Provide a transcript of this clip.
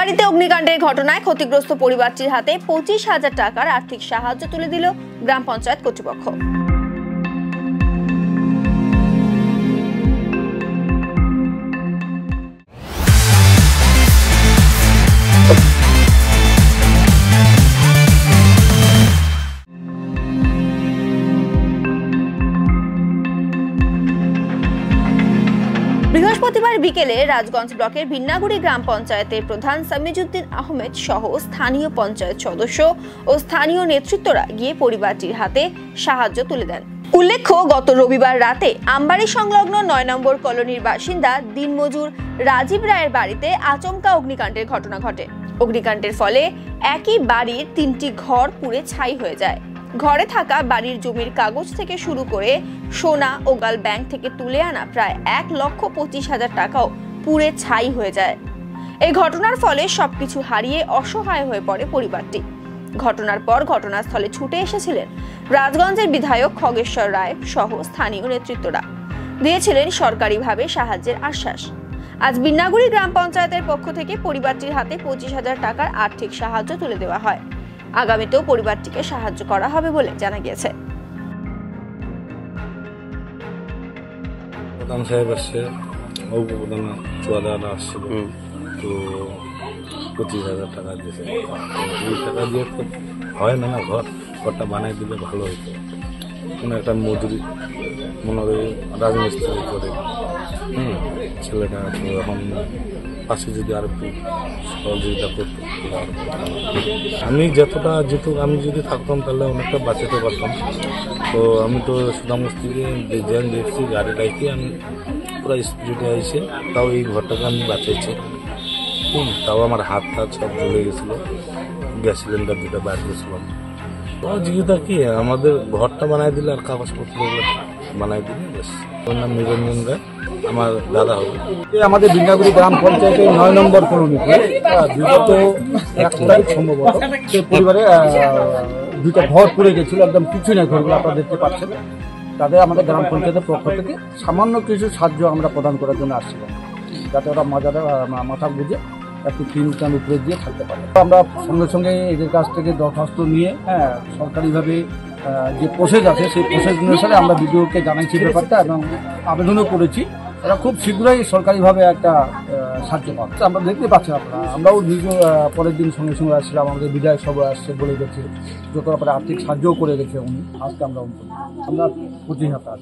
আমবাড়িতে অগ্নিকাণ্ডের ঘটনায় ক্ষতিগ্রস্ত পরিবারটির হাতে 25,000 টাকার আর্থিক সাহায্য তুলে দিল গ্রাম পঞ্চায়েত কর্তৃপক্ষ। বৃহস্পতিবার বিকেলে রাজগঞ্জ ব্লকের বিন্নাগুড়ি গ্রাম পঞ্চায়েতের প্রধান সামিজউদ্দিন আহমেদ সহ স্থানীয় পঞ্চায়েত সদস্য ও স্থানীয় নেতৃত্বরা গিয়ে পরিবারটির হাতে সাহায্য তুলে দেন। উল্লেখ্য, গত রবিবার রাতে আমবাড়ি সংলগ্ন 9 নম্বর কলোনির বাসিন্দা দিনমজুর রাজীব রায়ের বাড়িতে আচমকা অগ্নিকাণ্ডের ঘটনা ঘটে। অগ্নিকাণ্ডের ফলে একই বাড়ির 3টি ঘর পুড়ে ছাই হয়ে যায়। ঘরে থাকা বাড়ির জমির কাগজ থেকে শুরু করে সোনা ও গাল ব্যাংক থেকে তুলে আনা প্রায় 1,25,000 টাকাও পুড়ে ছাই হয়ে যায়। এই ঘটনার ফলে সবকিছু হারিয়ে অসহায় হয়ে পড়ে পরিবারটি। ঘটনার পর ঘটনাস্থলে ছুটে এসেছিলেন রাজগঞ্জের বিধায়ক খগেশ্বর রায় সহ স্থানীয় নেতৃত্বরা, দিয়েছিলেন সরকারিভাবে সাহায্যের আশ্বাস। আজ বিন্নাগুড়ি গ্রাম পঞ্চায়েতের পক্ষ থেকে পরিবারটির হাতে 25,000 টাকার আর্থিক সাহায্য তুলে দেওয়া হয়। আগামীতেও পরিবারটিকে সাহায্য করা হবে বলে জানা গিয়েছে। প্রধান সাহেব আসছে, উপপ্রধান চুয়াদার আসছিল, তো 25,000 টাকা দিয়েছে। এই টাকা দিয়ে তো হয় না, ঘরটা বানাই দিলে ভালো হতো। কোনো একটা মজুরি মনে হয় রাজমিস্ত্রি করে ছেলেটা এখন পাশে যদি আর একটু সহযোগিতা করতো, আমি আমি যদি থাকতাম তাহলে অনেকটা বাঁচাতে পারতাম। তো আমি তো সুদামগঞ্জ থেকে জ্যাম দেখছি গাড়িটাকে, আমি পুরো স্পিডে এসে তাও এই ঘরটাকে আমি বাঁচাইছি। তাও আমার হাত সব জ্বলে গেছিলো, গ্যাস সিলিন্ডার দুটো বাইর করেছিলাম। সহযোগিতা কি, আমাদের ঘরটা বানাই দিলে আর কাগজপত্র বানাই দিলে বেশ। ওর নাম নিরঞ্জন রায়, আমার দাদা হবে। আমাদের বিন্নাগুড়ি গ্রাম পঞ্চায়েতের 9 নম্বর কলোনিতে বিগত 1 তারিখ সম্ভবত সে পরিবারে 2টা ঘর পুড়ে গেছিল, একদম পিছনে ঘরগুলো আপনারা দেখতে পাচ্ছেন। তাদের আমাদের গ্রাম পঞ্চায়েতের পক্ষ থেকে সামান্য কিছু সাহায্য আমরা প্রদান করার জন্য আসছিলাম, যাতে ওরা মাথা বুঝে একটু টিন উপরে দিয়ে থাকতে পারে। আমরা সঙ্গে সঙ্গে এদের কাছ থেকে দরখাস্ত নিয়ে সরকারিভাবে যে প্রসেস আছে সেই প্রসেস অনুসারে আমরা বিডিওকে জানাইছি ব্যাপারটা এবং আবেদনও করেছি। এরা খুব শীঘ্রই সরকারিভাবে একটা সাহায্য পাচ্ছে। আমরা দেখতে পাচ্ছি আমরাও পরের দিন সঙ্গে সঙ্গে আসছিলাম, আমাদের বিধায়ক সভা আসছে বলে গেছে, যত ব্যাপারে আর্থিক সাহায্যও করে গেছে উনি। আজকে আমরা 25,000